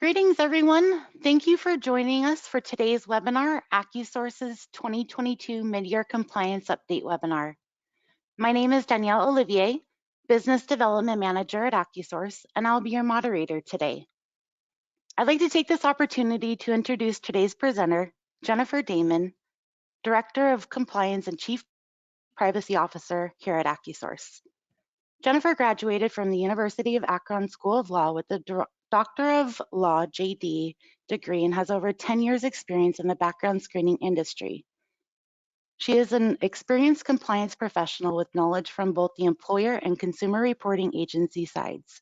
Greetings, everyone. Thank you for joining us for today's webinar, AccuSource's 2022 Mid-Year Compliance Update webinar. My name is Danielle Olivier, Business Development Manager at AccuSource, and I'll be your moderator today. I'd like to take this opportunity to introduce today's presenter, Jennifer Damon, Director of Compliance and Chief Privacy Officer here at AccuSource. Jennifer graduated from the University of Akron School of Law with the Doctor of Law JD degree and has over 10 years experience in the background screening industry. She is an experienced compliance professional with knowledge from both the employer and consumer reporting agency sides.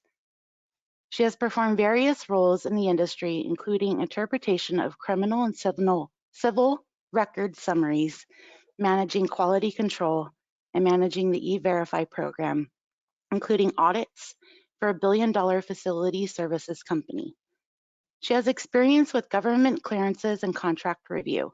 She has performed various roles in the industry, including interpretation of criminal and civil record summaries, managing quality control, and managing the E-Verify program, including audits for a billion-dollar facility services company. She has experience with government clearances and contract review.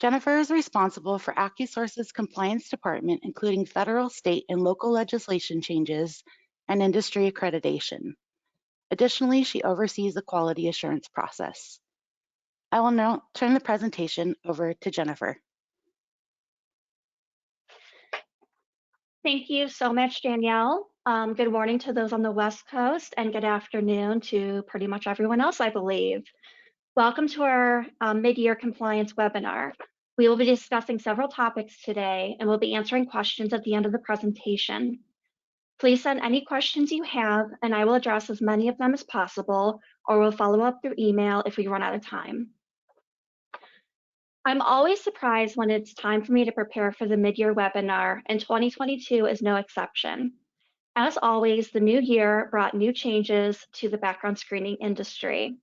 Jennifer is responsible for AccuSource's compliance department, including federal, state, and local legislation changes and industry accreditation. Additionally, she oversees the quality assurance process. I will now turn the presentation over to Jennifer. Thank you so much, Danielle. Good morning to those on the West Coast and good afternoon to pretty much everyone else, I believe. Welcome to our mid-year compliance webinar. We will be discussing several topics today and we'll be answering questions at the end of the presentation. Please send any questions you have and I will address as many of them as possible, or we'll follow up through email if we run out of time. I'm always surprised when it's time for me to prepare for the mid-year webinar, and 2022 is no exception. As always, the new year brought new changes to the background screening industry.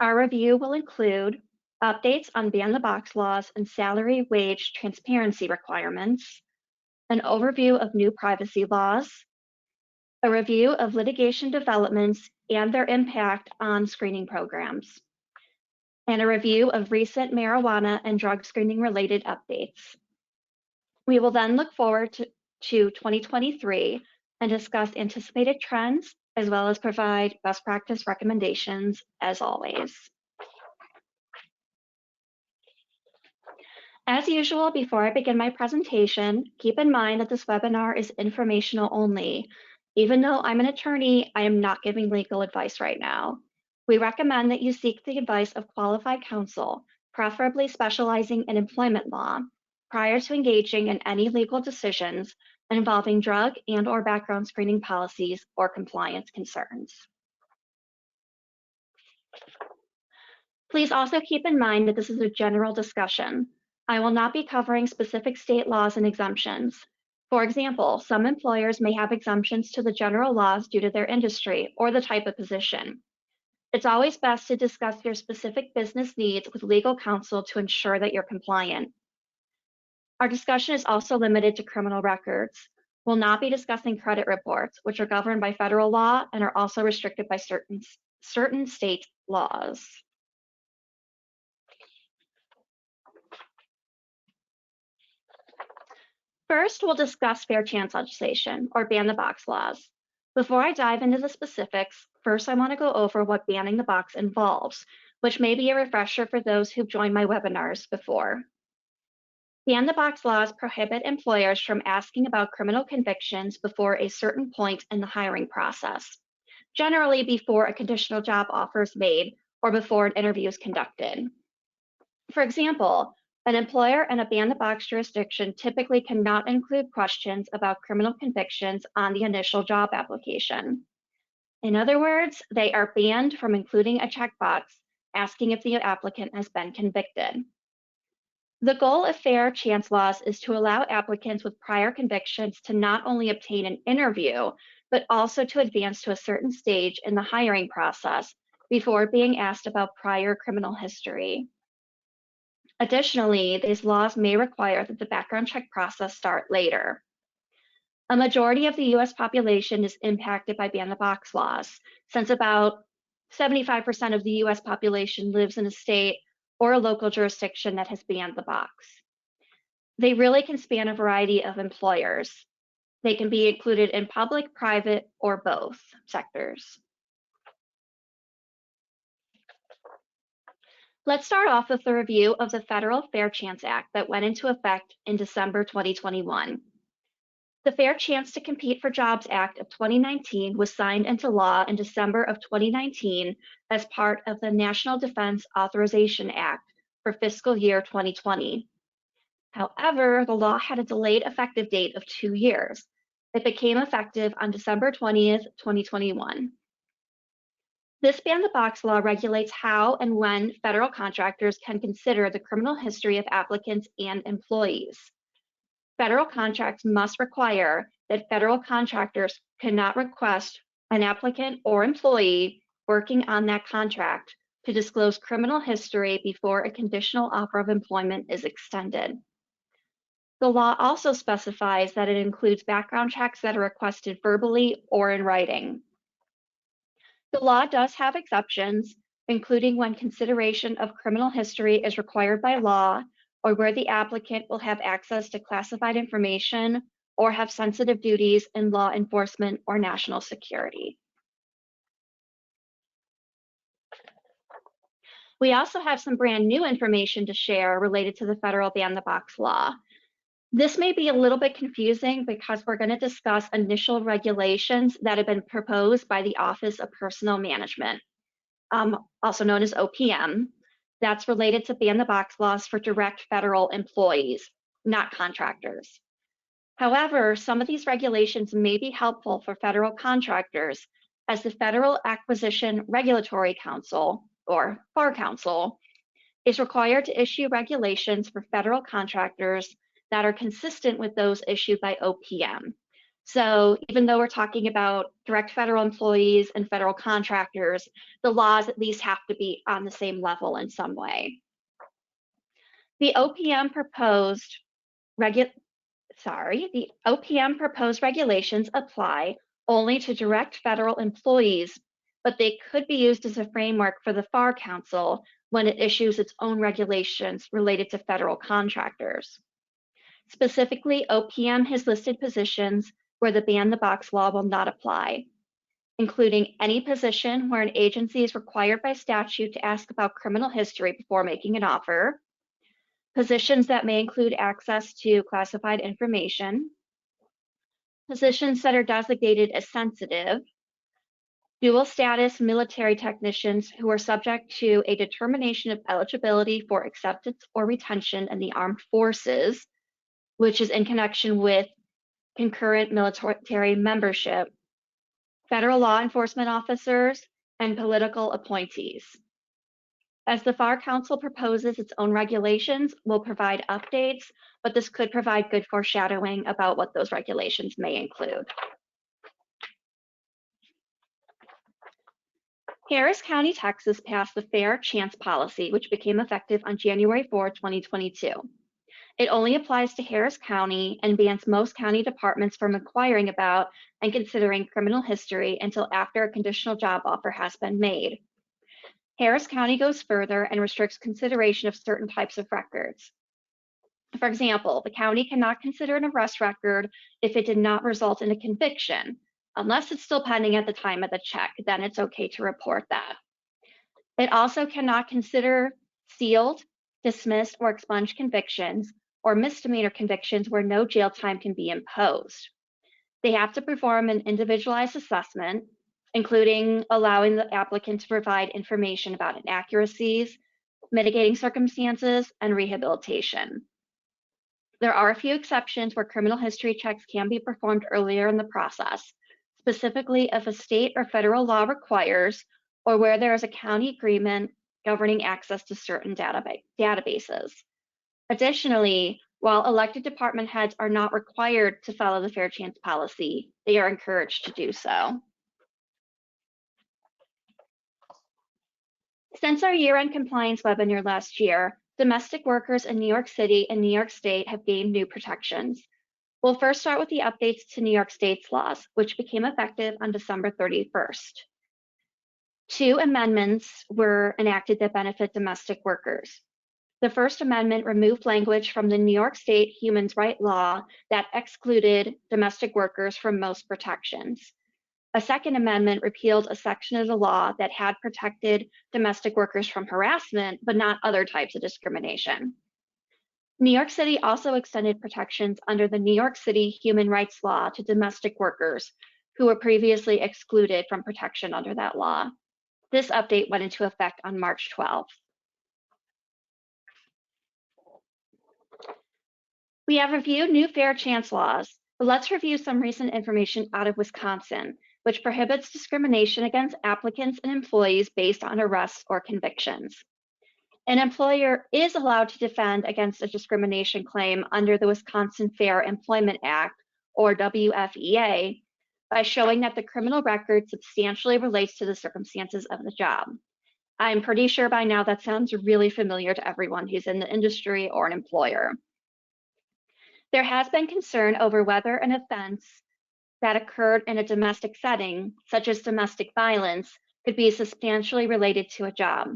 Our review will include updates on ban-the-box laws and salary wage transparency requirements, an overview of new privacy laws, a review of litigation developments and their impact on screening programs, and a review of recent marijuana and drug screening related updates. We will then look forward to 2023 and discuss anticipated trends, as well as provide best practice recommendations as always. As usual, before I begin my presentation, keep in mind that this webinar is informational only. Even though I'm an attorney, I am not giving legal advice right now. We recommend that you seek the advice of qualified counsel, preferably specializing in employment law, prior to engaging in any legal decisions involving drug and/or background screening policies or compliance concerns. Please also keep in mind that this is a general discussion. I will not be covering specific state laws and exemptions. For example, some employers may have exemptions to the general laws due to their industry or the type of position. It's always best to discuss your specific business needs with legal counsel to ensure that you're compliant. Our discussion is also limited to criminal records. We'll not be discussing credit reports, which are governed by federal law and are also restricted by certain state laws. First, we'll discuss fair chance legislation, or ban-the-box laws. Before I dive into the specifics, first I want to go over what banning the box involves, which may be a refresher for those who've joined my webinars before. Ban-the-box laws prohibit employers from asking about criminal convictions before a certain point in the hiring process, generally before a conditional job offer is made or before an interview is conducted. For example, an employer in a ban-the-box jurisdiction typically cannot include questions about criminal convictions on the initial job application. In other words, they are banned from including a checkbox asking if the applicant has been convicted. The goal of fair chance laws is to allow applicants with prior convictions to not only obtain an interview, but also to advance to a certain stage in the hiring process before being asked about prior criminal history. Additionally, these laws may require that the background check process start later. A majority of the US population is impacted by ban-the-box laws, since about 75% of the US population lives in a state or a local jurisdiction that has banned the box. They really can span a variety of employers. They can be included in public, private, or both sectors. Let's start off with a review of the Federal Fair Chance Act that went into effect in December 2021. The Fair Chance to Compete for Jobs Act of 2019 was signed into law in December of 2019 as part of the National Defense Authorization Act for fiscal year 2020. However, the law had a delayed effective date of 2 years. It became effective on December 20th, 2021. This ban-the-box law regulates how and when federal contractors can consider the criminal history of applicants and employees. Federal contracts must require that federal contractors cannot request an applicant or employee working on that contract to disclose criminal history before a conditional offer of employment is extended. The law also specifies that it includes background checks that are requested verbally or in writing. The law does have exceptions, including when consideration of criminal history is required by law or where the applicant will have access to classified information or have sensitive duties in law enforcement or national security. We also have some brand new information to share related to the federal ban-the-box law. This may be a little bit confusing because we're going to discuss initial regulations that have been proposed by the Office of Personnel Management, also known as OPM, that's related to ban-the-box laws for direct federal employees, not contractors. However, some of these regulations may be helpful for federal contractors, as the Federal Acquisition Regulatory Council, or FAR Council, is required to issue regulations for federal contractors that are consistent with those issued by OPM. So even though we're talking about direct federal employees and federal contractors, the laws at least have to be on the same level in some way. The OPM proposed regulations apply only to direct federal employees, but they could be used as a framework for the FAR Council when it issues its own regulations related to federal contractors. Specifically, OPM has listed positions where the ban-the-box law will not apply, including any position where an agency is required by statute to ask about criminal history before making an offer, positions that may include access to classified information, positions that are designated as sensitive, dual status military technicians who are subject to a determination of eligibility for acceptance or retention in the armed forces, which is in connection with concurrent military membership, federal law enforcement officers, and political appointees. As the FAR Council proposes its own regulations, we'll provide updates, but this could provide good foreshadowing about what those regulations may include. Harris County, Texas passed the Fair Chance Policy, which became effective on January 4, 2022. It only applies to Harris County and bans most county departments from inquiring about and considering criminal history until after a conditional job offer has been made. Harris County goes further and restricts consideration of certain types of records. For example, the county cannot consider an arrest record if it did not result in a conviction, unless it's still pending at the time of the check, then it's okay to report that. It also cannot consider sealed, dismissed, or expunged convictions or misdemeanor convictions where no jail time can be imposed. They have to perform an individualized assessment, including allowing the applicant to provide information about inaccuracies, mitigating circumstances, and rehabilitation. There are a few exceptions where criminal history checks can be performed earlier in the process, specifically if a state or federal law requires or where there is a county agreement governing access to certain databases. Additionally, while elected department heads are not required to follow the Fair Chance Policy, they are encouraged to do so. Since our year-end compliance webinar last year, domestic workers in New York City and New York State have gained new protections. We'll first start with the updates to New York State's laws, which became effective on December 31st. 2 amendments were enacted that benefit domestic workers. The First Amendment removed language from the New York State Human Rights Law that excluded domestic workers from most protections. A second amendment repealed a section of the law that had protected domestic workers from harassment, but not other types of discrimination. New York City also extended protections under the New York City human rights law to domestic workers who were previously excluded from protection under that law. This update went into effect on March 12th. We have reviewed new fair chance laws, but let's review some recent information out of Wisconsin, which prohibits discrimination against applicants and employees based on arrests or convictions. An employer is allowed to defend against a discrimination claim under the Wisconsin Fair Employment Act, or WFEA, by showing that the criminal record substantially relates to the circumstances of the job. I'm pretty sure by now that sounds really familiar to everyone who's in the industry or an employer. There has been concern over whether an offense that occurred in a domestic setting, such as domestic violence, could be substantially related to a job.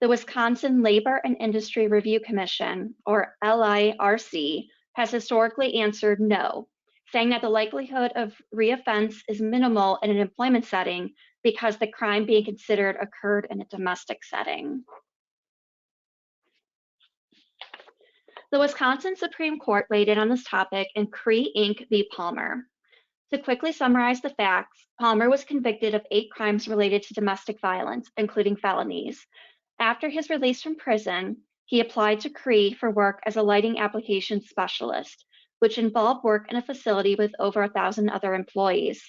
The Wisconsin Labor and Industry Review Commission, or LIRC, has historically answered no, saying that the likelihood of reoffense is minimal in an employment setting because the crime being considered occurred in a domestic setting. The Wisconsin Supreme Court weighed in on this topic in Cree Inc. v. Palmer. To quickly summarize the facts, Palmer was convicted of 8 crimes related to domestic violence, including felonies. After his release from prison, he applied to Cree for work as a lighting application specialist, which involved work in a facility with over 1,000 other employees.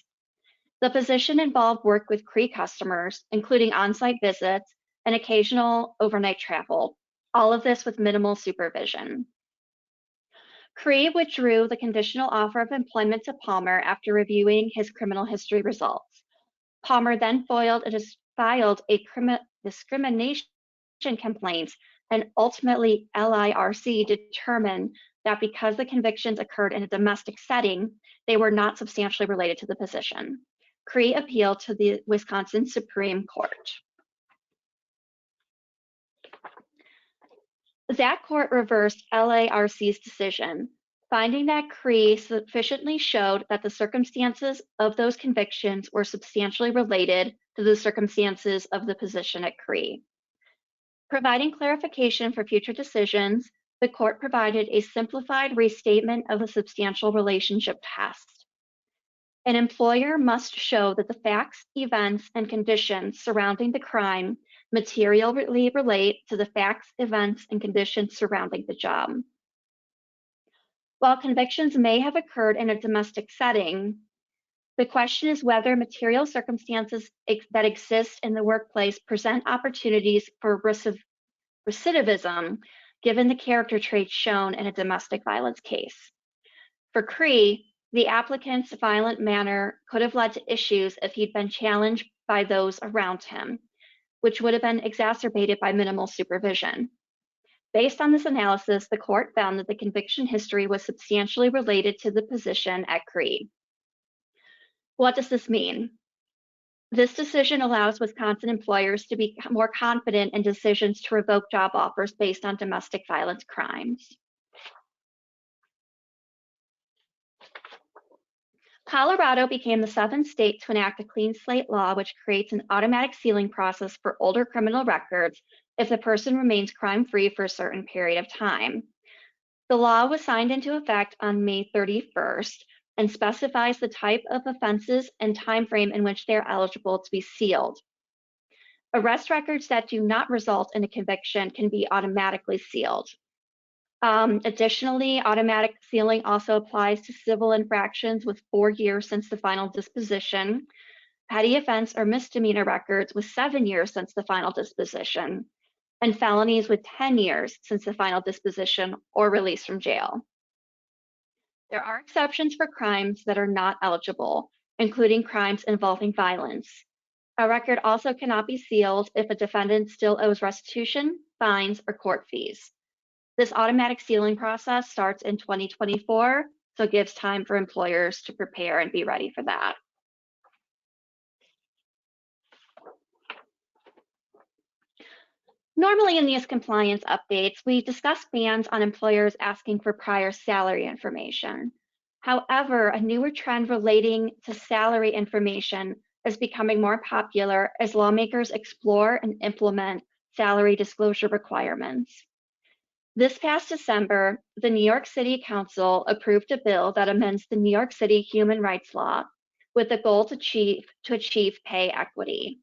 The position involved work with Cree customers, including on-site visits and occasional overnight travel, all of this with minimal supervision. Cree withdrew the conditional offer of employment to Palmer after reviewing his criminal history results. Palmer then filed a discrimination complaint, and ultimately LIRC determined that because the convictions occurred in a domestic setting, they were not substantially related to the position. Cree appealed to the Wisconsin Supreme Court. That court reversed LIRC's decision, finding that Cree sufficiently showed that the circumstances of those convictions were substantially related to the circumstances of the position at Cree. Providing clarification for future decisions, the court provided a simplified restatement of the substantial relationship test. An employer must show that the facts, events, and conditions surrounding the crime materially relate to the facts, events, and conditions surrounding the job. While convictions may have occurred in a domestic setting, the question is whether material circumstances that exist in the workplace present opportunities for recidivism, given the character traits shown in a domestic violence case. For Cree, the applicant's violent manner could have led to issues if he'd been challenged by those around him, which would have been exacerbated by minimal supervision. Based on this analysis, the court found that the conviction history was substantially related to the position at Cree. What does this mean? This decision allows Wisconsin employers to be more confident in decisions to revoke job offers based on domestic violence crimes. Colorado became the 7th state to enact a clean slate law, which creates an automatic sealing process for older criminal records if the person remains crime-free for a certain period of time. The law was signed into effect on May 31st and specifies the type of offenses and time frame in which they are eligible to be sealed. Arrest records that do not result in a conviction can be automatically sealed. Additionally, automatic sealing also applies to civil infractions with 4 years since the final disposition, petty offense or misdemeanor records with 7 years since the final disposition, and felonies with 10 years since the final disposition or release from jail. There are exceptions for crimes that are not eligible, including crimes involving violence. A record also cannot be sealed if a defendant still owes restitution, fines, or court fees. This automatic sealing process starts in 2024, so it gives time for employers to prepare and be ready for that. Normally in these compliance updates, we discuss bans on employers asking for prior salary information. However, a newer trend relating to salary information is becoming more popular as lawmakers explore and implement salary disclosure requirements. This past December, the New York City Council approved a bill that amends the New York City human rights law with the goal to achieve pay equity.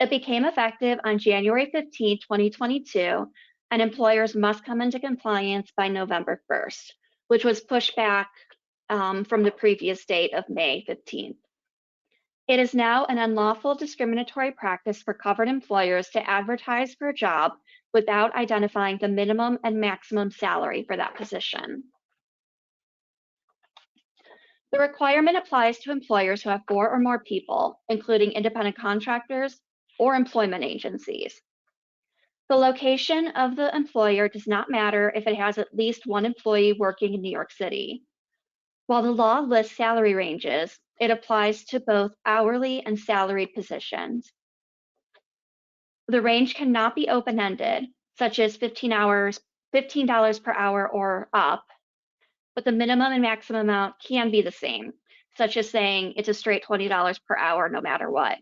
It became effective on January 15, 2022, and employers must come into compliance by November 1st, which was pushed back from the previous date of May 15th. It is now an unlawful discriminatory practice for covered employers to advertise for a job without identifying the minimum and maximum salary for that position. The requirement applies to employers who have 4 or more people, including independent contractors or employment agencies. The location of the employer does not matter if it has at least 1 employee working in New York City. While the law lists salary ranges, it applies to both hourly and salaried positions. The range cannot be open-ended, such as $15 per hour or up, but the minimum and maximum amount can be the same, such as saying it's a straight $20 per hour no matter what.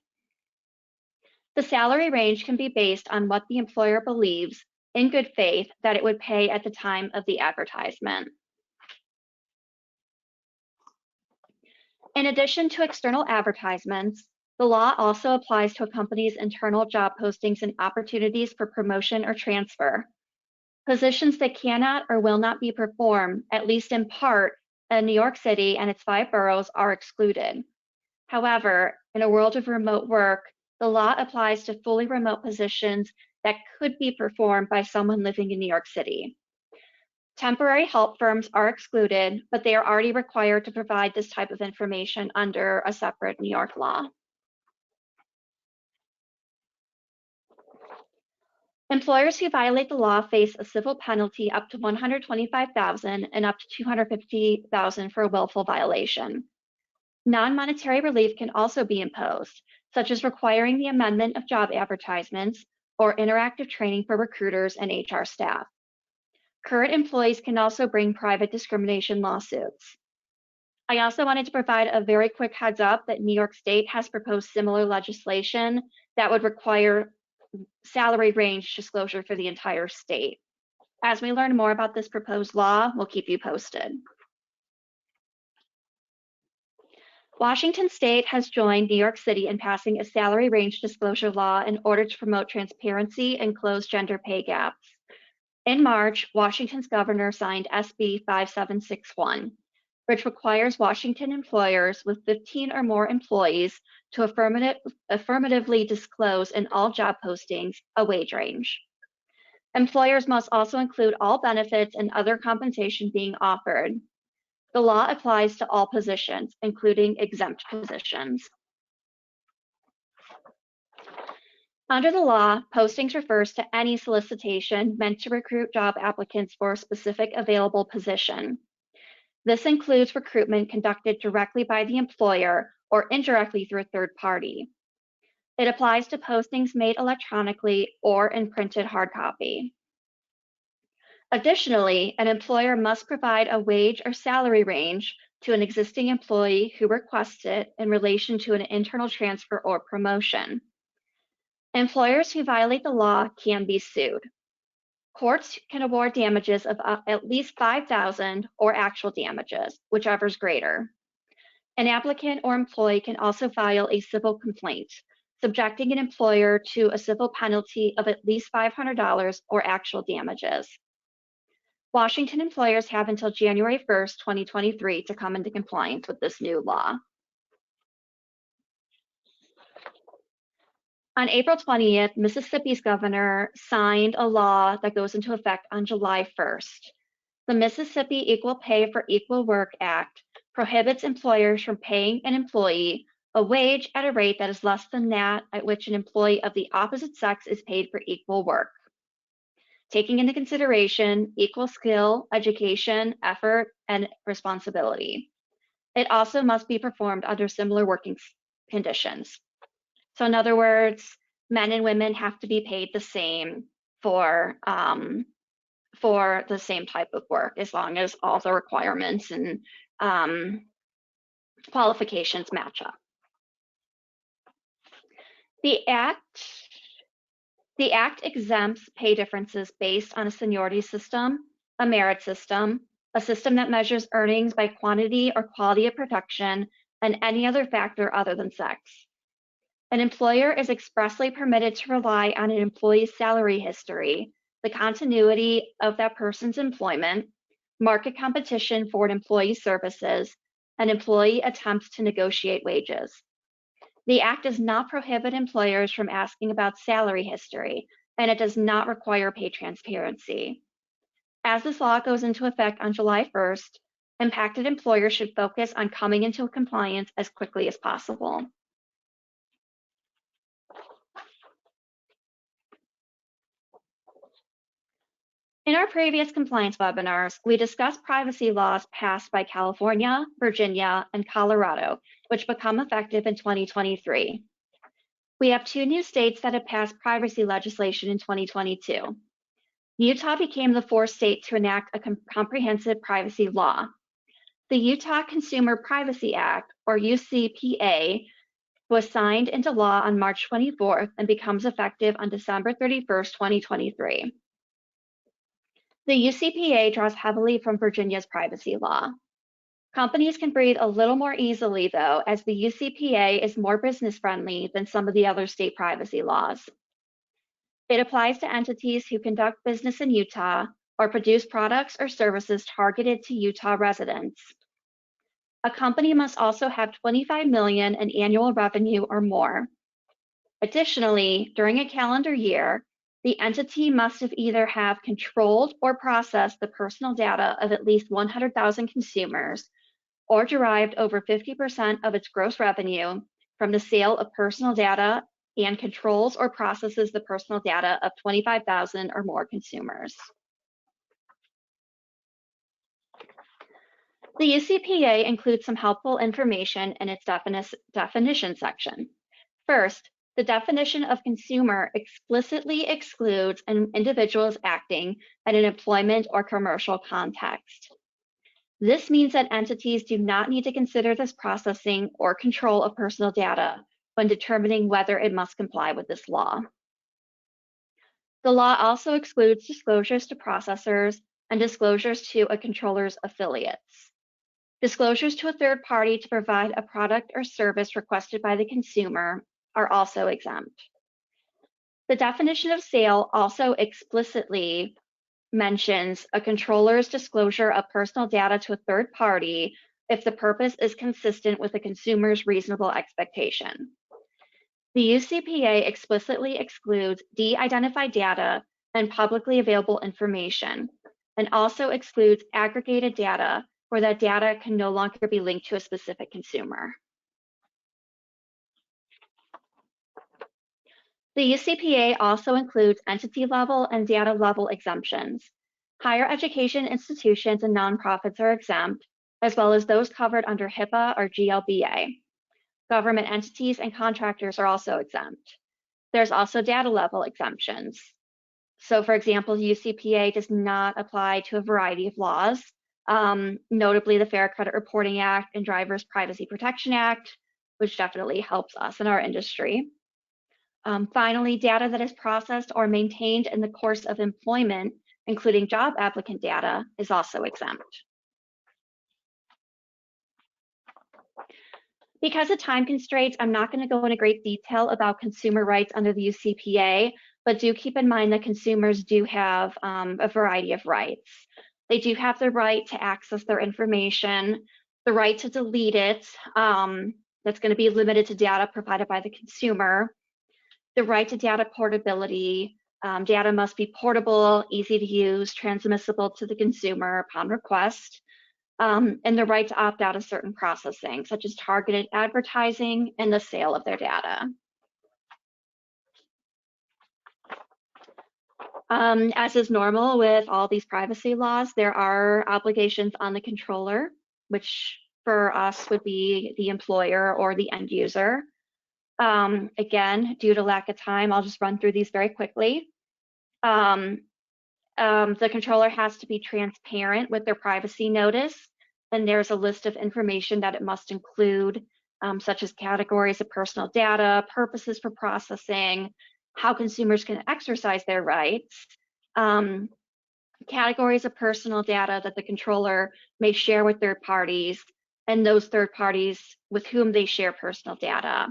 The salary range can be based on what the employer believes in good faith that it would pay at the time of the advertisement. In addition to external advertisements, the law also applies to a company's internal job postings and opportunities for promotion or transfer. Positions that cannot or will not be performed, at least in part, in New York City and its 5 boroughs are excluded. However, in a world of remote work, the law applies to fully remote positions that could be performed by someone living in New York City. Temporary help firms are excluded, but they are already required to provide this type of information under a separate New York law. Employers who violate the law face a civil penalty up to $125,000 and up to $250,000 for a willful violation. Non-monetary relief can also be imposed, such as requiring the amendment of job advertisements or interactive training for recruiters and HR staff. Current employees can also bring private discrimination lawsuits. I also wanted to provide a very quick heads up that New York State has proposed similar legislation that would require salary range disclosure for the entire state. As we learn more about this proposed law, we'll keep you posted. Washington State has joined New York City in passing a salary range disclosure law in order to promote transparency and close gender pay gaps. In March, Washington's governor signed SB 5761, which requires Washington employers with 15 or more employees to affirmatively disclose in all job postings a wage range. Employers must also include all benefits and other compensation being offered. The law applies to all positions, including exempt positions. Under the law, postings refers to any solicitation meant to recruit job applicants for a specific available position. This includes recruitment conducted directly by the employer or indirectly through a third party. It applies to postings made electronically or in printed hard copy. Additionally, an employer must provide a wage or salary range to an existing employee who requests it in relation to an internal transfer or promotion. Employers who violate the law can be sued. Courts can award damages of at least $5,000 or actual damages, whichever is greater. An applicant or employee can also file a civil complaint, subjecting an employer to a civil penalty of at least $500 or actual damages. Washington employers have until January 1st, 2023 to come into compliance with this new law. On April 20th, Mississippi's governor signed a law that goes into effect on July 1st. The Mississippi Equal Pay for Equal Work Act prohibits employers from paying an employee a wage at a rate that is less than that at which an employee of the opposite sex is paid for equal work, taking into consideration equal skill, education, effort, and responsibility. It also must be performed under similar working conditions. So in other words, men and women have to be paid the same for for the same type of work, as long as all the requirements and qualifications match up. The Act exempts pay differences based on a seniority system, a merit system, a system that measures earnings by quantity or quality of production, and any other factor other than sex. An employer is expressly permitted to rely on an employee's salary history, the continuity of that person's employment, market competition for an employee's services, and employee attempts to negotiate wages. The Act does not prohibit employers from asking about salary history, and it does not require pay transparency. As this law goes into effect on July 1st, impacted employers should focus on coming into compliance as quickly as possible. In our previous compliance webinars, we discussed privacy laws passed by California, Virginia, and Colorado, which become effective in 2023. We have 2 new states that have passed privacy legislation in 2022. Utah became the 4th state to enact a comprehensive privacy law. The Utah Consumer Privacy Act, or UCPA, was signed into law on March 24th and becomes effective on December 31st, 2023. The UCPA draws heavily from Virginia's privacy law. Companies can breathe a little more easily, though, as the UCPA is more business-friendly than some of the other state privacy laws. It applies to entities who conduct business in Utah or produce products or services targeted to Utah residents. A company must also have $25 million in annual revenue or more. Additionally, during a calendar year, the entity must have either have controlled or processed the personal data of at least 100,000 consumers, or derived over 50% of its gross revenue from the sale of personal data and controls or processes the personal data of 25,000 or more consumers. The UCPA includes some helpful information in its definition section. First, the definition of consumer explicitly excludes individuals acting in an employment or commercial context. This means that entities do not need to consider this processing or control of personal data when determining whether it must comply with this law. The law also excludes disclosures to processors and disclosures to a controller's affiliates. Disclosures to a third party to provide a product or service requested by the consumer are also exempt. The definition of sale also explicitly mentions a controller's disclosure of personal data to a third party if the purpose is consistent with the consumer's reasonable expectation. The UCPA explicitly excludes de-identified data and publicly available information, and also excludes aggregated data where that data can no longer be linked to a specific consumer. The UCPA also includes entity level and data level exemptions. Higher education institutions and nonprofits are exempt, as well as those covered under HIPAA or GLBA. Government entities and contractors are also exempt. There's also data level exemptions. So for example, UCPA does not apply to a variety of laws, notably the Fair Credit Reporting Act and Drivers Privacy Protection Act, which definitely helps us in our industry. Finally, data that is processed or maintained in the course of employment, including job applicant data, is also exempt. Because of time constraints, I'm not going to go into great detail about consumer rights under the UCPA, but do keep in mind that consumers do have a variety of rights. They do have the right to access their information, the right to delete it, that's going to be limited to data provided by the consumer, the right to data portability. Data must be portable, easy to use, transmissible to the consumer upon request, and the right to opt out of certain processing, such as targeted advertising and the sale of their data. As is normal with all these privacy laws, there are obligations on the controller, which for us would be the employer or the end user. Again, due to lack of time, I'll just run through these very quickly. The controller has to be transparent with their privacy notice, and there's a list of information that it must include, such as categories of personal data, purposes for processing, how consumers can exercise their rights, categories of personal data that the controller may share with third parties, and those third parties with whom they share personal data.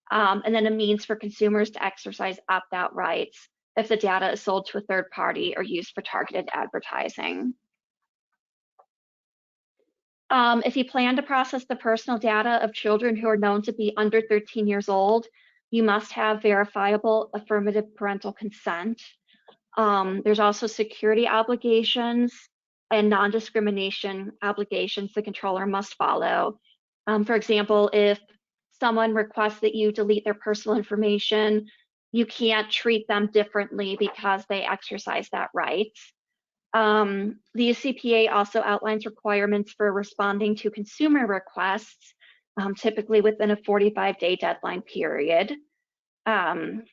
And then a means for consumers to exercise opt-out rights if the data is sold to a third party or used for targeted advertising. If you plan to process the personal data of children who are known to be under 13 years old, you must have verifiable affirmative parental consent. There's also security obligations and non-discrimination obligations the controller must follow. For example, if someone requests that you delete their personal information, you can't treat them differently because they exercise that right. The UCPA also outlines requirements for responding to consumer requests, typically within a 45-day deadline period. And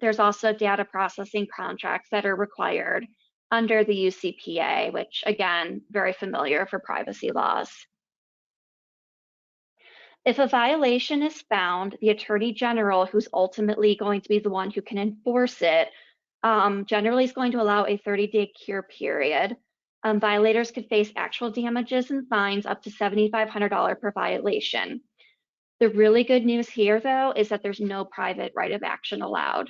there's also data processing contracts that are required under the UCPA, which again, very familiar for privacy laws. If a violation is found, the Attorney General, who's ultimately going to be the one who can enforce it, generally is going to allow a 30-day cure period. Violators could face actual damages and fines up to $7,500 per violation. The really good news here, though, is that there's no private right of action allowed.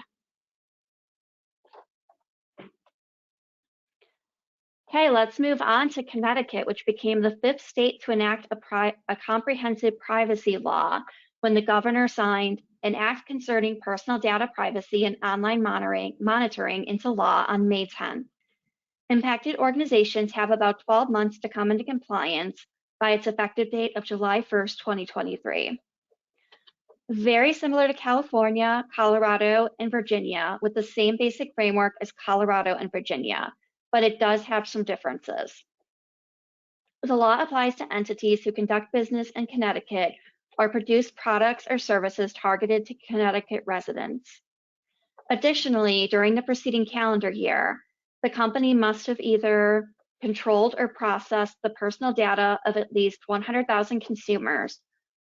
Okay, let's move on to Connecticut, which became the 5th state to enact a comprehensive privacy law when the governor signed an act concerning personal data privacy and online monitoring into law on May 10th. Impacted organizations have about 12 months to come into compliance by its effective date of July 1st, 2023. Very similar to California, Colorado, and Virginia, with the same basic framework as Colorado and Virginia, but it does have some differences. The law applies to entities who conduct business in Connecticut or produce products or services targeted to Connecticut residents. Additionally, during the preceding calendar year, the company must have either controlled or processed the personal data of at least 100,000 consumers,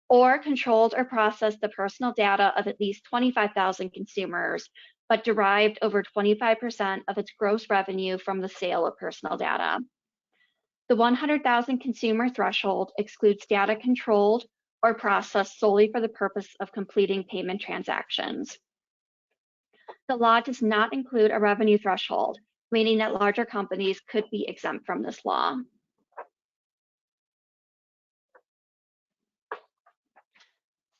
or controlled or processed the personal data of at least 25,000 consumers, but derived over 25% of its gross revenue from the sale of personal data. The 100,000 consumer threshold excludes data controlled or processed solely for the purpose of completing payment transactions. The law does not include a revenue threshold, meaning that larger companies could be exempt from this law.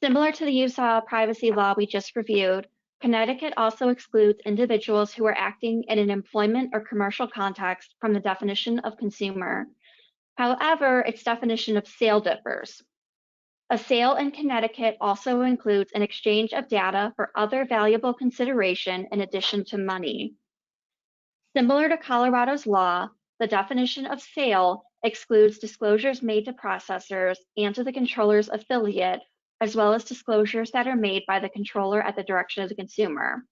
Similar to the Utah privacy law we just reviewed, Connecticut also excludes individuals who are acting in an employment or commercial context from the definition of consumer. However, its definition of sale differs. A sale in Connecticut also includes an exchange of data for other valuable consideration in addition to money. Similar to Colorado's law, the definition of sale excludes disclosures made to processors and to the controller's affiliate, as well as disclosures that are made by the controller at the direction of the consumer.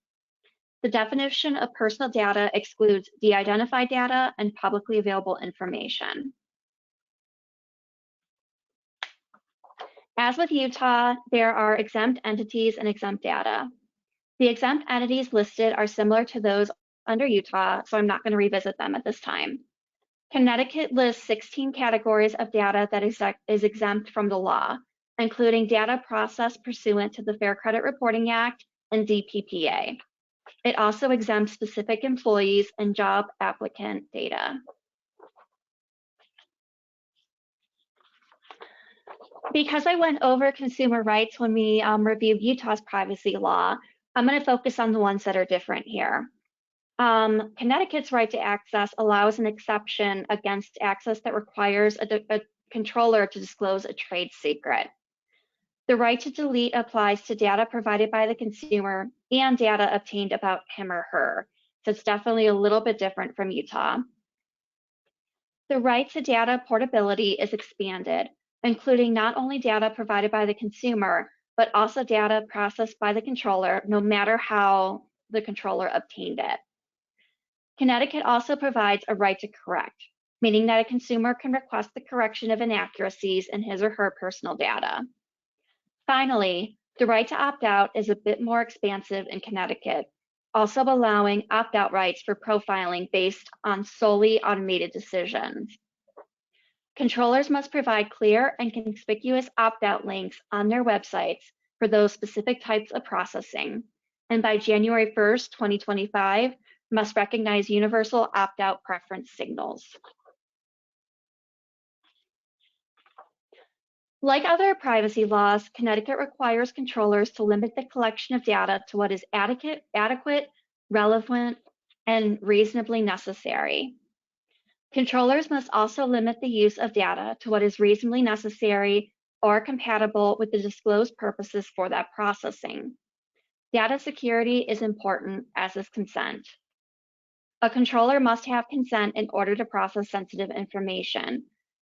The definition of personal data excludes de-identified data and publicly available information. As with Utah, there are exempt entities and exempt data. The exempt entities listed are similar to those under Utah, so I'm not going to revisit them at this time. Connecticut lists 16 categories of data that is exempt from the law, including data processed pursuant to the Fair Credit Reporting Act and DPPA. It also exempts specific employees and job applicant data. Because I went over consumer rights when we reviewed Utah's privacy law, I'm going to focus on the ones that are different here. Connecticut's right to access allows an exception against access that requires a controller to disclose a trade secret. The right to delete applies to data provided by the consumer and data obtained about him or her. So it's definitely a little bit different from Utah. The right to data portability is expanded, including not only data provided by the consumer, but also data processed by the controller, no matter how the controller obtained it. Connecticut also provides a right to correct, meaning that a consumer can request the correction of inaccuracies in his or her personal data. Finally, the right to opt out is a bit more expansive in Connecticut, also allowing opt-out rights for profiling based on solely automated decisions. Controllers must provide clear and conspicuous opt-out links on their websites for those specific types of processing, and by January 1st, 2025, must recognize universal opt-out preference signals. Like other privacy laws, Connecticut requires controllers to limit the collection of data to what is adequate, relevant, and reasonably necessary. Controllers must also limit the use of data to what is reasonably necessary or compatible with the disclosed purposes for that processing. Data security is important, as is consent. A controller must have consent in order to process sensitive information,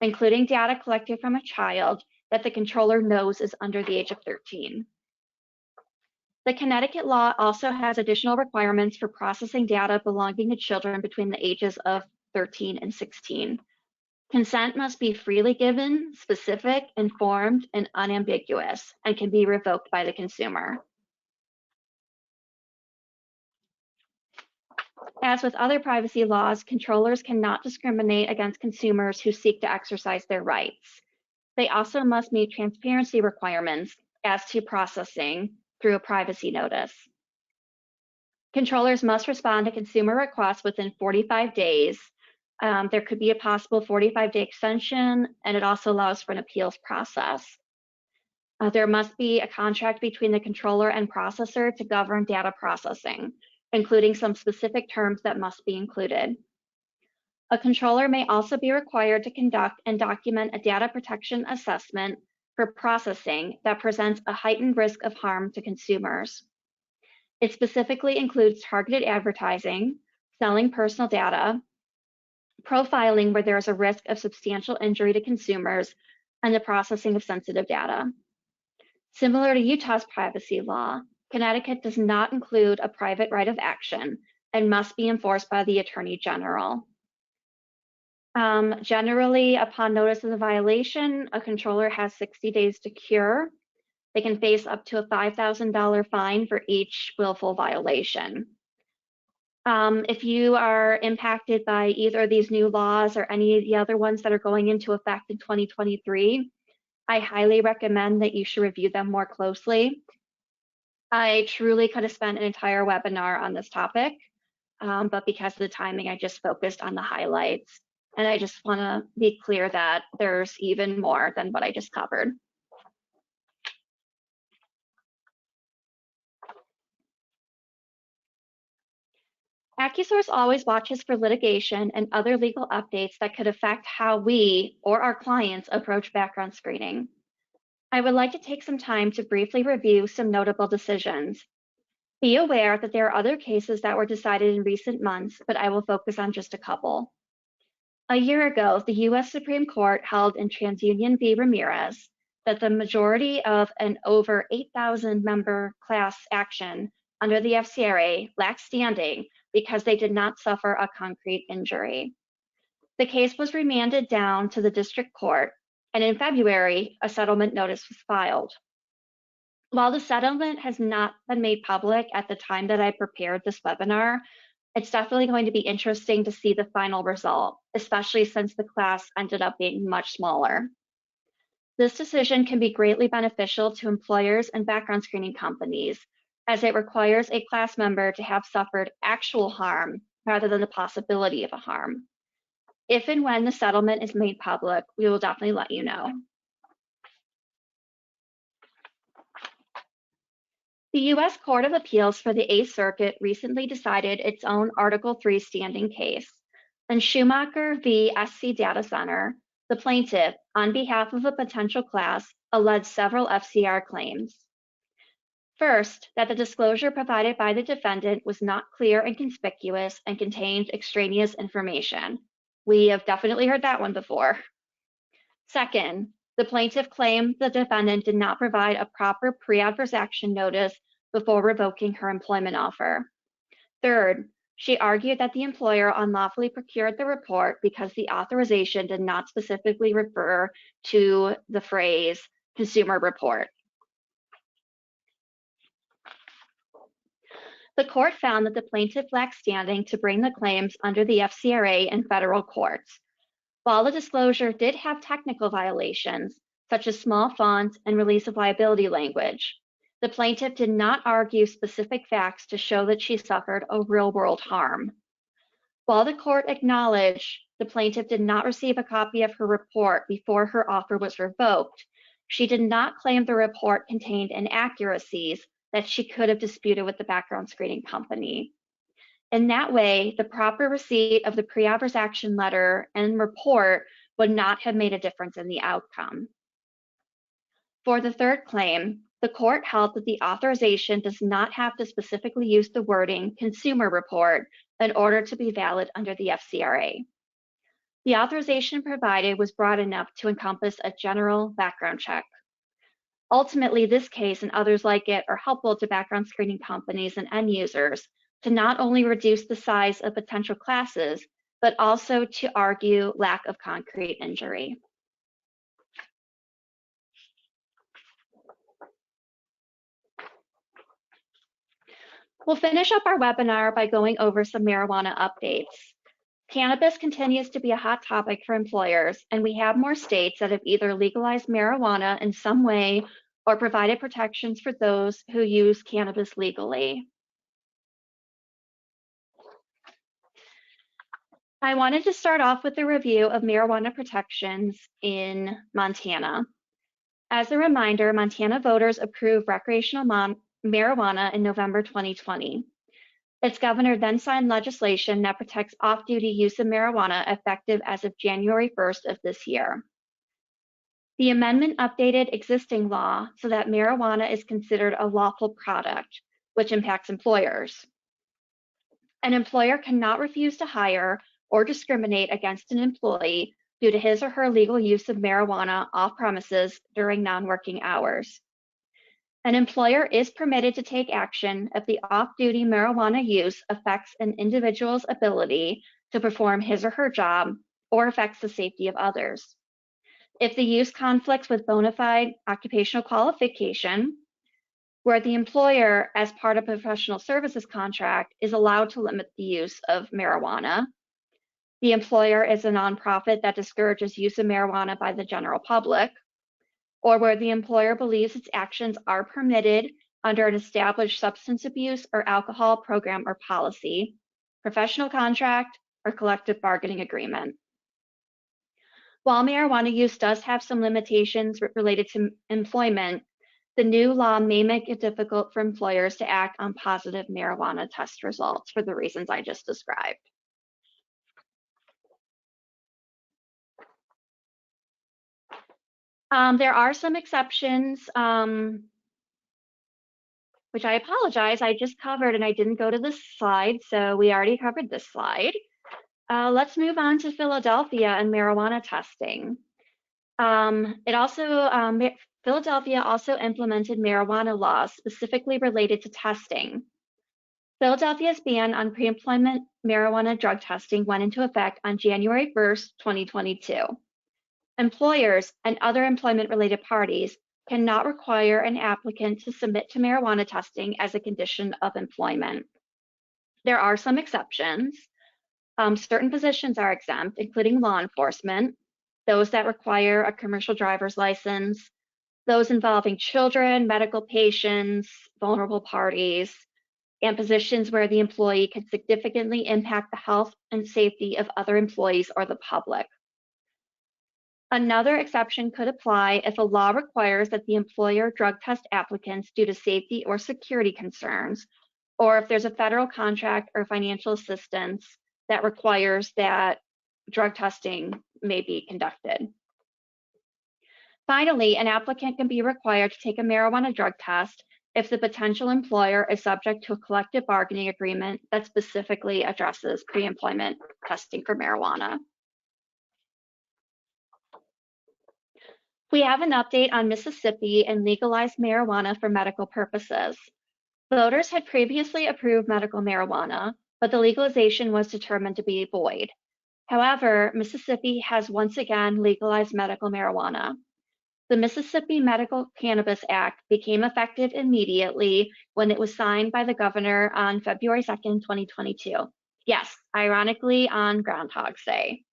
including data collected from a child that the controller knows is under the age of 13. The Connecticut law also has additional requirements for processing data belonging to children between the ages of 13 and 16. Consent must be freely given, specific, informed, and unambiguous, and can be revoked by the consumer. As with other privacy laws, controllers cannot discriminate against consumers who seek to exercise their rights. They also must meet transparency requirements as to processing through a privacy notice. Controllers must respond to consumer requests within 45 days. There could be a possible 45-day extension, and it also allows for an appeals process. There must be a contract between the controller and processor to govern data processing, including some specific terms that must be included. A controller may also be required to conduct and document a data protection assessment for processing that presents a heightened risk of harm to consumers. It specifically includes targeted advertising, selling personal data, profiling where there is a risk of substantial injury to consumers, and the processing of sensitive data. Similar to Utah's privacy law, Connecticut does not include a private right of action and must be enforced by the Attorney General. Generally, upon notice of the violation, a controller has 60 days to cure. They can face up to a $5,000 fine for each willful violation. If you are impacted by either of these new laws or any of the other ones that are going into effect in 2023, I highly recommend that you should review them more closely. I truly could have spent an entire webinar on this topic, but because of the timing, I just focused on the highlights. And I just want to be clear that there's even more than what I just covered. AccuSource always watches for litigation and other legal updates that could affect how we or our clients approach background screening. I would like to take some time to briefly review some notable decisions. Be aware that there are other cases that were decided in recent months, but I will focus on just a couple. A year ago, the U.S. Supreme Court held in TransUnion v. Ramirez that the majority of an over 8,000 member class action under the FCRA lacked standing because they did not suffer a concrete injury. The case was remanded down to the district court, and in February, a settlement notice was filed. While the settlement has not been made public at the time that I prepared this webinar, it's definitely going to be interesting to see the final result, especially since the class ended up being much smaller. This decision can be greatly beneficial to employers and background screening companies, as it requires a class member to have suffered actual harm rather than the possibility of a harm. If and when the settlement is made public, we will definitely let you know. The U.S. Court of Appeals for the Eighth Circuit recently decided its own Article III standing case. In Schumacher v. SC Data Center, the plaintiff, on behalf of a potential class, alleged several FCR claims. First, that the disclosure provided by the defendant was not clear and conspicuous and contained extraneous information. We have definitely heard that one before. Second, the plaintiff claimed the defendant did not provide a proper pre-adverse action notice before revoking her employment offer. Third, She argued that the employer unlawfully procured the report because the authorization did not specifically refer to the phrase consumer report. The court found that the plaintiff lacked standing to bring the claims under the FCRA in federal courts. While the disclosure did have technical violations, such as small font and release of liability language, the plaintiff did not argue specific facts to show that she suffered a real-world harm. While the court acknowledged the plaintiff did not receive a copy of her report before her offer was revoked, she did not claim the report contained inaccuracies that she could have disputed with the background screening company. In that way, the proper receipt of the pre-adverse action letter and report would not have made a difference in the outcome. For the third claim, the court held that the authorization does not have to specifically use the wording consumer report in order to be valid under the FCRA. The authorization provided was broad enough to encompass a general background check. Ultimately, this case and others like it are helpful to background screening companies and end users to not only reduce the size of potential classes, but also to argue lack of concrete injury. We'll finish up our webinar by going over some marijuana updates. Cannabis continues to be a hot topic for employers, and we have more states that have either legalized marijuana in some way or provided protections for those who use cannabis legally. I wanted to start off with a review of marijuana protections in Montana. As a reminder, Montana voters approved recreational marijuana in November 2020. Its governor then signed legislation that protects off-duty use of marijuana effective as of January 1st of this year. The amendment updated existing law so that marijuana is considered a lawful product, which impacts employers. An employer cannot refuse to hire or discriminate against an employee due to his or her legal use of marijuana off premises during non-working hours. An employer is permitted to take action if the off-duty marijuana use affects an individual's ability to perform his or her job or affects the safety of others. If the use conflicts with bona fide occupational qualification, where the employer, as part of a professional services contract, is allowed to limit the use of marijuana, the employer is a nonprofit that discourages use of marijuana by the general public, or where the employer believes its actions are permitted under an established substance abuse or alcohol program or policy, professional contract, or collective bargaining agreement. While marijuana use does have some limitations related to employment, the new law may make it difficult for employers to act on positive marijuana test results for the reasons I just described. There are some exceptions, which I apologize, I just covered and I didn't go to this slide, so we already covered this slide. Let's move on to Philadelphia and marijuana testing. Philadelphia also implemented marijuana laws specifically related to testing. Philadelphia's ban on pre-employment marijuana drug testing went into effect on January 1st, 2022. Employers and other employment-related parties cannot require an applicant to submit to marijuana testing as a condition of employment. There are some exceptions. Certain positions are exempt, including law enforcement, those that require a commercial driver's license, those involving children, medical patients, vulnerable parties, and positions where the employee can significantly impact the health and safety of other employees or the public. Another exception could apply if a law requires that the employer drug test applicants due to safety or security concerns, or if there's a federal contract or financial assistance that requires that drug testing may be conducted. Finally, an applicant can be required to take a marijuana drug test if the potential employer is subject to a collective bargaining agreement that specifically addresses pre-employment testing for marijuana. We have an update on Mississippi and legalized marijuana for medical purposes. Voters had previously approved medical marijuana, but the legalization was determined to be void. However, Mississippi has once again legalized medical marijuana. The Mississippi Medical Cannabis Act became effective immediately when it was signed by the governor on February 2nd, 2022. Yes, ironically on Groundhog's Day.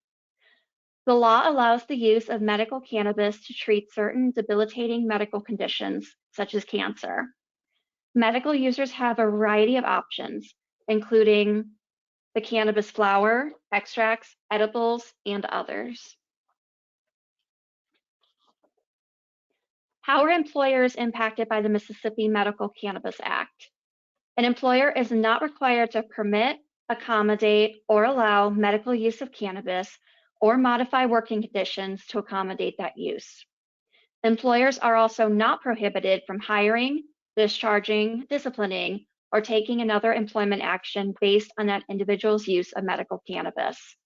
The law allows the use of medical cannabis to treat certain debilitating medical conditions, such as cancer. Medical users have a variety of options, including the cannabis flower, extracts, edibles, and others. How are employers impacted by the Mississippi Medical Cannabis Act? An employer is not required to permit, accommodate, or allow medical use of cannabis or modify working conditions to accommodate that use. Employers are also not prohibited from hiring, discharging, disciplining, or taking another employment action based on that individual's use of medical cannabis.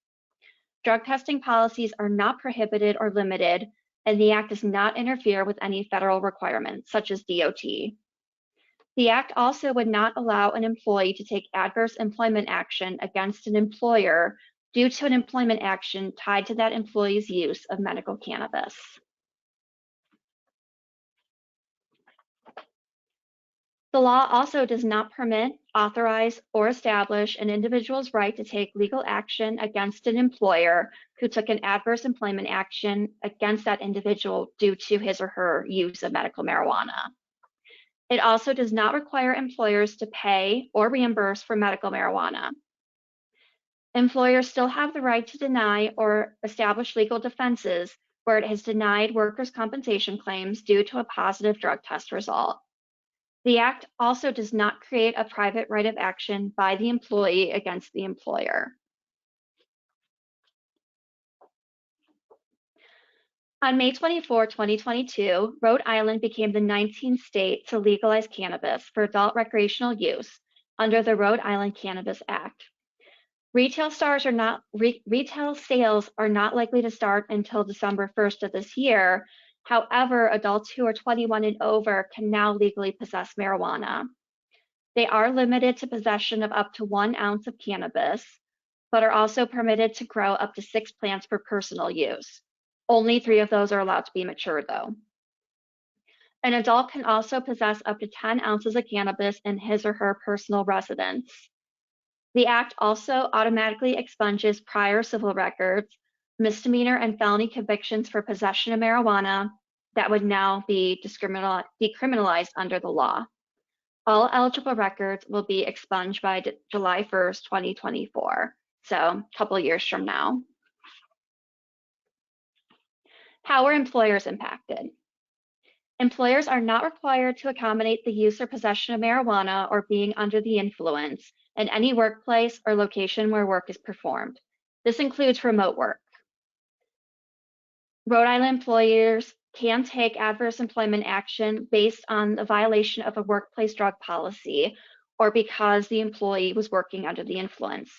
Drug testing policies are not prohibited or limited, and the Act does not interfere with any federal requirements, such as DOT. The Act also would not allow an employee to take adverse employment action against an employer due to an employment action tied to that employee's use of medical cannabis. The law also does not permit, authorize, or establish an individual's right to take legal action against an employer who took an adverse employment action against that individual due to his or her use of medical marijuana. It also does not require employers to pay or reimburse for medical marijuana. Employers still have the right to deny or establish legal defenses where it has denied workers' compensation claims due to a positive drug test result. The Act also does not create a private right of action by the employee against the employer. On May 24, 2022, Rhode Island became the 19th state to legalize cannabis for adult recreational use under the Rhode Island Cannabis Act. Retail sales are not likely to start until December 1st of this year. However, adults who are 21 and over can now legally possess marijuana. They are limited to possession of up to 1 ounce of cannabis, but are also permitted to grow up to 6 plants for personal use. Only 3 of those are allowed to be mature, though. An adult can also possess up to 10 ounces of cannabis in his or her personal residence. The Act also automatically expunges prior civil records, misdemeanor and felony convictions for possession of marijuana that would now be decriminalized under the law. All eligible records will be expunged by July 1st, 2024, so a couple years from now. How are employers impacted? Employers are not required to accommodate the use or possession of marijuana or being under the influence in any workplace or location where work is performed. This includes remote work. Rhode Island employers can take adverse employment action based on the violation of a workplace drug policy or because the employee was working under the influence.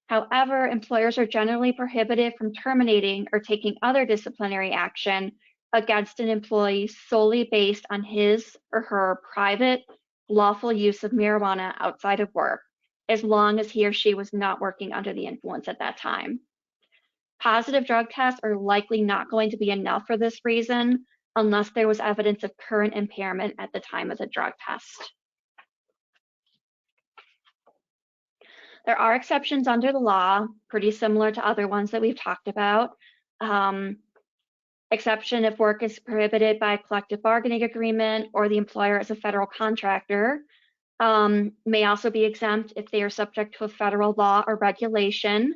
However, employers are generally prohibited from terminating or taking other disciplinary action against an employee solely based on his or her private lawful use of marijuana outside of work, as long as he or she was not working under the influence at that time. Positive drug tests are likely not going to be enough for this reason, unless there was evidence of current impairment at the time of the drug test. There are exceptions under the law, pretty similar to other ones that we've talked about. Exception if work is prohibited by a collective bargaining agreement or the employer is a federal contractor. May also be exempt if they are subject to a federal law or regulation.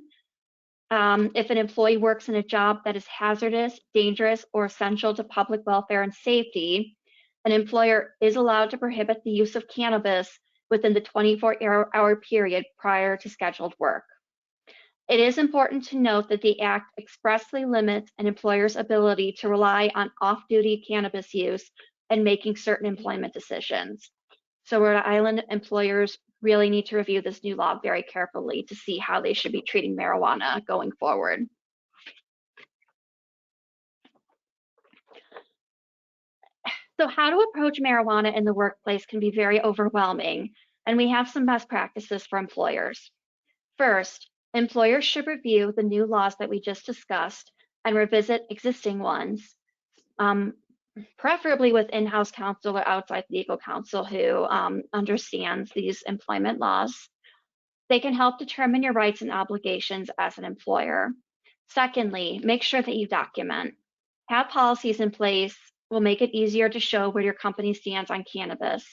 If an employee works in a job that is hazardous, dangerous, or essential to public welfare and safety, an employer is allowed to prohibit the use of cannabis within the 24-hour period prior to scheduled work. It is important to note that the Act expressly limits an employer's ability to rely on off-duty cannabis use in making certain employment decisions. So Rhode Island employers really need to review this new law very carefully to see how they should be treating marijuana going forward. So how to approach marijuana in the workplace can be very overwhelming, and we have some best practices for employers. First, employers should review the new laws that we just discussed and revisit existing ones, preferably with in-house counsel or outside legal counsel who understands these employment laws. They can help determine your rights and obligations as an employer. Secondly, make sure that you document. Have policies in place will make it easier to show where your company stands on cannabis.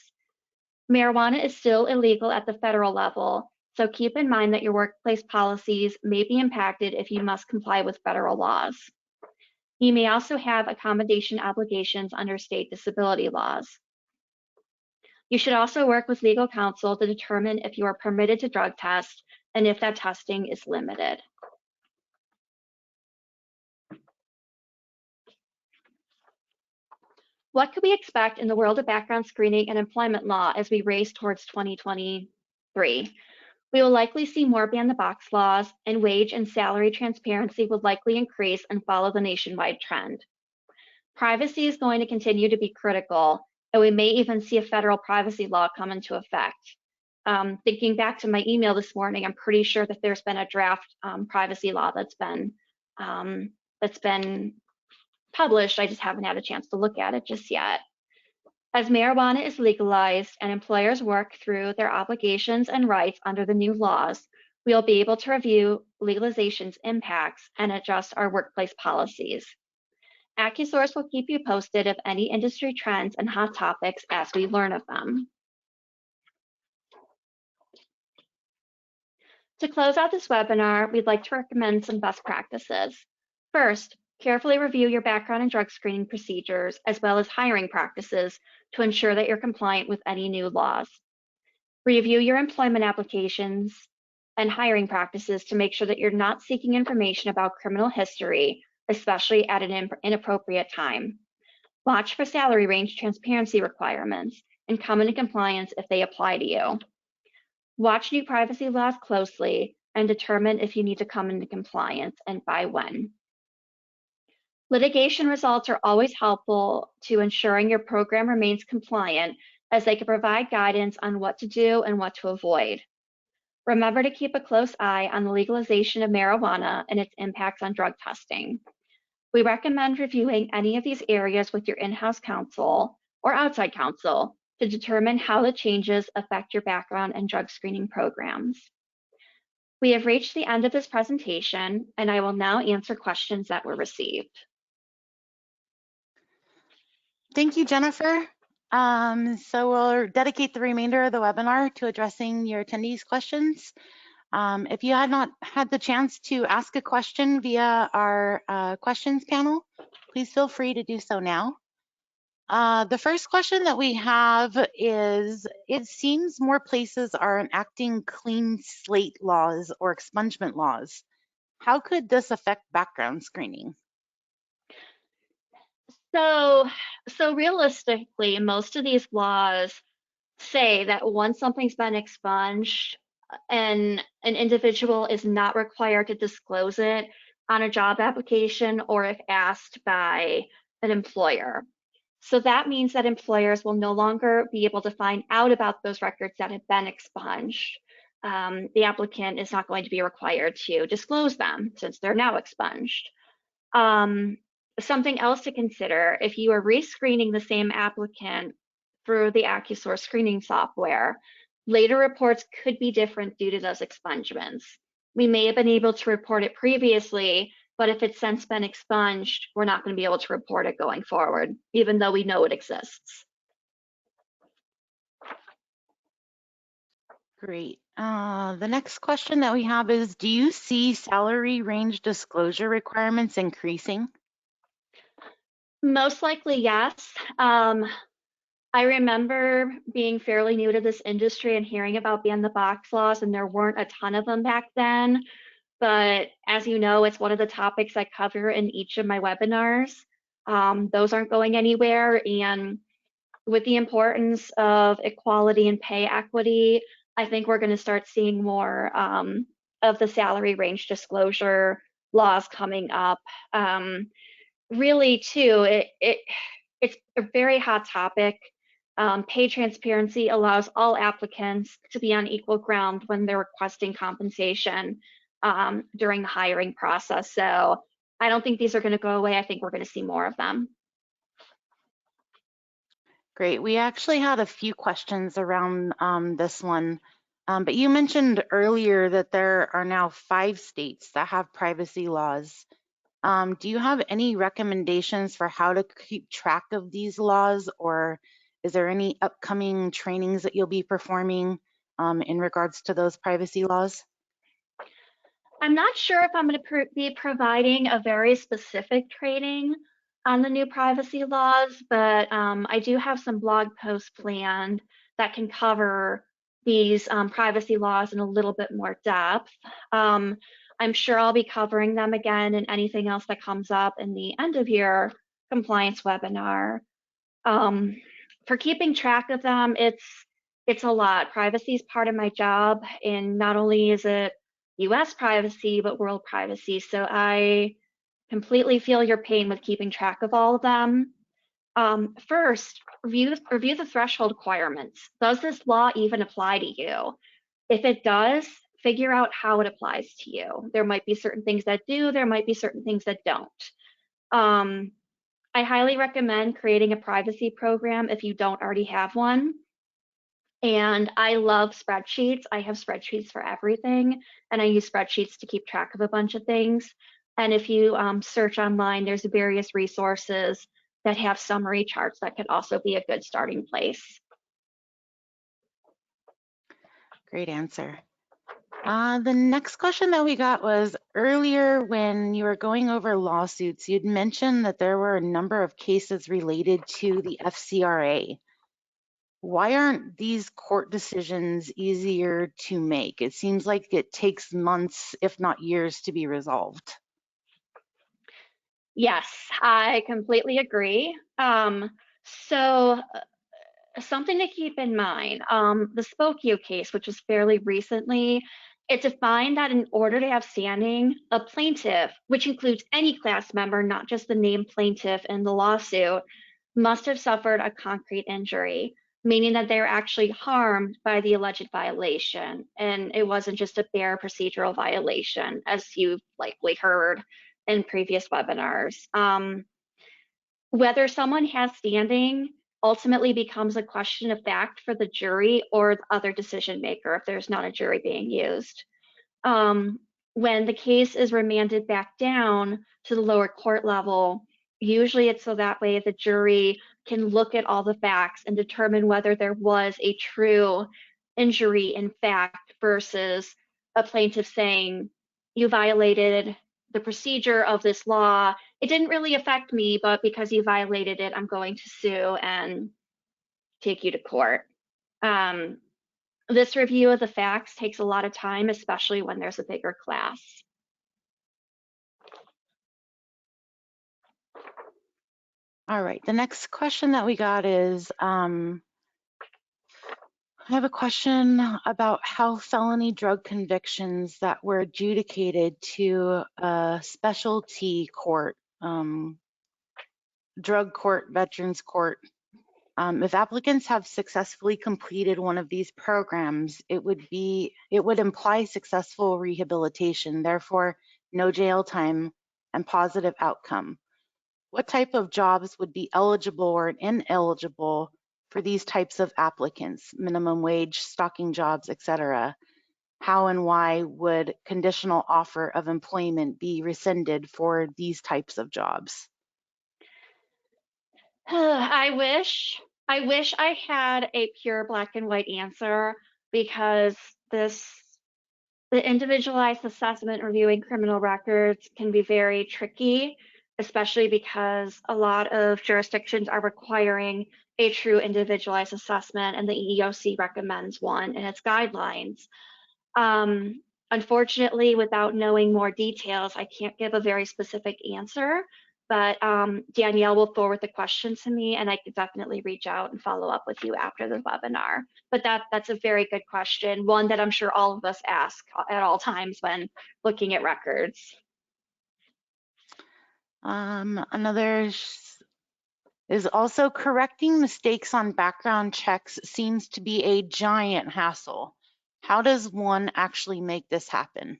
Marijuana is still illegal at the federal level, so keep in mind that your workplace policies may be impacted if you must comply with federal laws. You may also have accommodation obligations under state disability laws. You should also work with legal counsel to determine if you are permitted to drug test and if that testing is limited. What could we expect in the world of background screening and employment law as we race towards 2023? We will likely see more ban-the-box laws, and wage and salary transparency will likely increase and follow the nationwide trend. Privacy is going to continue to be critical, and we may even see a federal privacy law come into effect. Thinking back to my email this morning, I'm pretty sure that there's been a draft privacy law that's been published. I just haven't had a chance to look at it just yet. As marijuana is legalized and employers work through their obligations and rights under the new laws, we will be able to review legalization's impacts and adjust our workplace policies. AccuSource will keep you posted of any industry trends and hot topics as we learn of them. To close out this webinar, we'd like to recommend some best practices. First, carefully review your background and drug screening procedures, as well as hiring practices to ensure that you're compliant with any new laws. Review your employment applications and hiring practices to make sure that you're not seeking information about criminal history, especially at an inappropriate time. Watch for salary range transparency requirements and come into compliance if they apply to you. Watch new privacy laws closely and determine if you need to come into compliance and by when. Litigation results are always helpful to ensuring your program remains compliant, as they can provide guidance on what to do and what to avoid. Remember to keep a close eye on the legalization of marijuana and its impacts on drug testing. We recommend reviewing any of these areas with your in-house counsel or outside counsel to determine how the changes affect your background and drug screening programs. We have reached the end of this presentation, and I will now answer questions that were received. Thank you, Jennifer. So we'll dedicate the remainder of the webinar to addressing your attendees' questions. If you had not had the chance to ask a question via our questions panel, please feel free to do so now. The first question that we have is, it seems more places are enacting clean slate laws or expungement laws. How could this affect background screening? So realistically, most of these laws say that once something's been expunged and an individual is not required to disclose it on a job application or if asked by an employer. So that means that employers will no longer be able to find out about those records that have been expunged. The applicant is not going to be required to disclose them since they're now expunged. Something else to consider, if you are rescreening the same applicant through the AccuSource screening software, later reports could be different due to those expungements. We may have been able to report it previously, but if it's since been expunged, we're not going to be able to report it going forward, even though we know it exists. Great. The next question that we have is, do you see salary range disclosure requirements increasing? Most likely, yes. I remember being fairly new to this industry and hearing about ban-the-box laws, and there weren't a ton of them back then. But as you know, it's one of the topics I cover in each of my webinars. Those aren't going anywhere. And with the importance of equality and pay equity, I think we're going to start seeing more of the salary range disclosure laws coming up. Really, too, it's a very hot topic. Pay transparency allows all applicants to be on equal ground when they're requesting compensation during the hiring process. So I don't think these are going to go away. I think we're going to see more of them. Great. We actually had a few questions around this one, but you mentioned earlier that there are now 5 states that have privacy laws. Do you have any recommendations for how to keep track of these laws, or is there any upcoming trainings that you'll be performing in regards to those privacy laws? I'm not sure if I'm going to be providing a very specific training on the new privacy laws, but I do have some blog posts planned that can cover these privacy laws in a little bit more depth. I'm sure I'll be covering them again and anything else that comes up in the end of year compliance webinar. For keeping track of them, it's a lot. Privacy is part of my job, and not only is it US privacy, but world privacy. So I completely feel your pain with keeping track of all of them. First, review the threshold requirements. Does this law even apply to you? If it does, figure out how it applies to you. There might be certain things that do, there might be certain things that don't. I highly recommend creating a privacy program if you don't already have one. And I love spreadsheets. I have spreadsheets for everything, and I use spreadsheets to keep track of a bunch of things. And if you search online, there's various resources that have summary charts that could also be a good starting place. Great answer. The next question that we got was earlier when you were going over lawsuits, you'd mentioned that there were a number of cases related to the FCRA. Why aren't these court decisions easier to make? It seems like it takes months, if not years, to be resolved. Yes, I completely agree. So something to keep in mind, the Spokio case, which was fairly recently, it defined that in order to have standing, a plaintiff, which includes any class member, not just the named plaintiff in the lawsuit, must have suffered a concrete injury, meaning that they're actually harmed by the alleged violation. And it wasn't just a bare procedural violation, as you've likely heard in previous webinars. Whether someone has standing ultimately becomes a question of fact for the jury or the other decision maker if there's not a jury being used. When the case is remanded back down to the lower court level, usually it's so that way the jury can look at all the facts and determine whether there was a true injury in fact versus a plaintiff saying, you violated the procedure of this law. It didn't really affect me, but because you violated it, I'm going to sue and take you to court. This review of the facts takes a lot of time, especially when there's a bigger class. All right, the next question that we got is, I have a question about how felony drug convictions that were adjudicated to a specialty court, drug court, veterans court. If applicants have successfully completed one of these programs, it would imply successful rehabilitation, therefore no jail time and positive outcome. What type of jobs would be eligible or ineligible for these types of applicants? Minimum wage, stocking jobs, etc. How and why would conditional offer of employment be rescinded for these types of jobs? I wish I had a pure black and white answer, because the individualized assessment reviewing criminal records can be very tricky, especially because a lot of jurisdictions are requiring a true individualized assessment, and the EEOC recommends one in its guidelines. Unfortunately, without knowing more details, I can't give a very specific answer, but Danielle will forward the question to me, and I could definitely reach out and follow up with you after the webinar. But that's a very good question, one that I'm sure all of us ask at all times when looking at records. Another Is also correcting mistakes on background checks seems to be a giant hassle. How does one actually make this happen?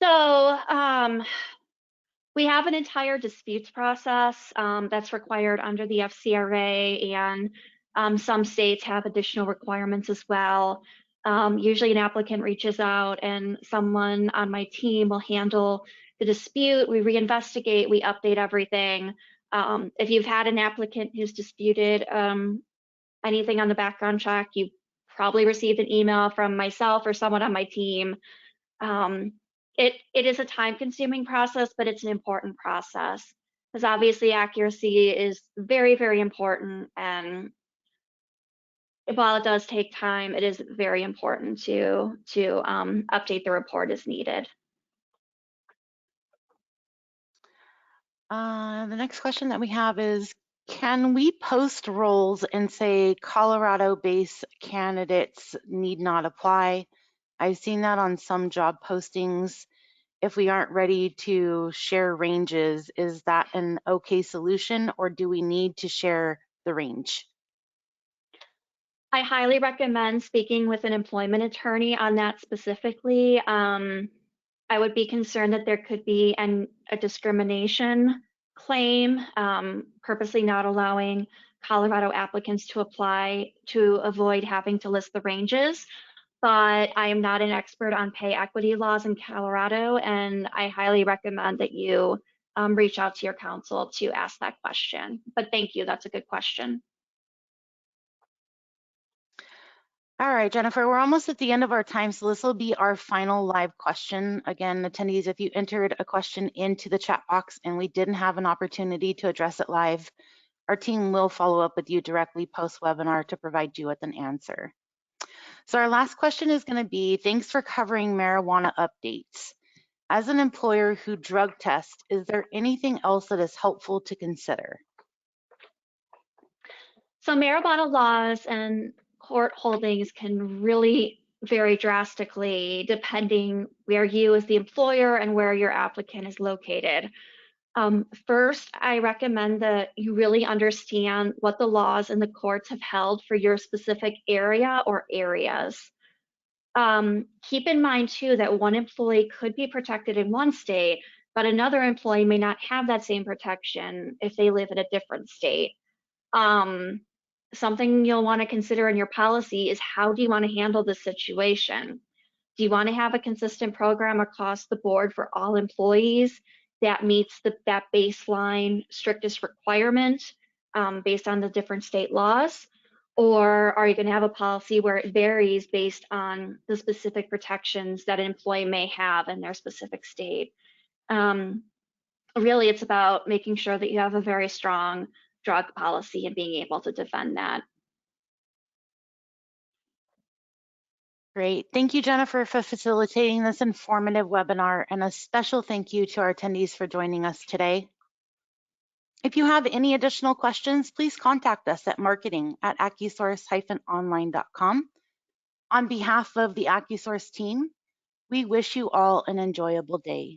So we have an entire disputes process that's required under the FCRA, and some states have additional requirements as well. Usually an applicant reaches out and someone on my team will handle the dispute. We reinvestigate, we update everything. If you've had an applicant who's disputed anything on the background check, you probably received an email from myself or someone on my team. Um, it is a time-consuming process, but it's an important process because obviously accuracy is very, very important. And while it does take time, it is very important to update the report as needed. The next question that we have is, can we post roles and say Colorado-based candidates need not apply? I've seen that on some job postings. If we aren't ready to share ranges, is that an okay solution, or do we need to share the range? I highly recommend speaking with an employment attorney on that specifically. I would be concerned that there could be a discrimination claim, purposely not allowing Colorado applicants to apply to avoid having to list the ranges. But I am not an expert on pay equity laws in Colorado, and I highly recommend that you reach out to your counsel to ask that question. But thank you, that's a good question. All right, Jennifer, we're almost at the end of our time, so this will be our final live question. Again, attendees, if you entered a question into the chat box and we didn't have an opportunity to address it live, our team will follow up with you directly post-webinar to provide you with an answer. So our last question is going to be, thanks for covering marijuana updates. As an employer who drug tests, is there anything else that is helpful to consider? So marijuana laws and court holdings can really vary drastically depending where you as the employer and where your applicant is located. First, I recommend that you really understand what the laws and the courts have held for your specific area or areas. Keep in mind too that one employee could be protected in one state, but another employee may not have that same protection if they live in a different state. Um, Something you'll want to consider in your policy is, how do you want to handle this situation? Do you want to have a consistent program across the board for all employees that meets that baseline strictest requirement based on the different state laws? Or are you going to have a policy where it varies based on the specific protections that an employee may have in their specific state? Really, it's about making sure that you have a very strong drug policy and being able to defend that. Great. Thank you, Jennifer, for facilitating this informative webinar, and a special thank you to our attendees for joining us today. If you have any additional questions, please contact us at marketing@AccuSource-online.com. On behalf of the AccuSource team, we wish you all an enjoyable day.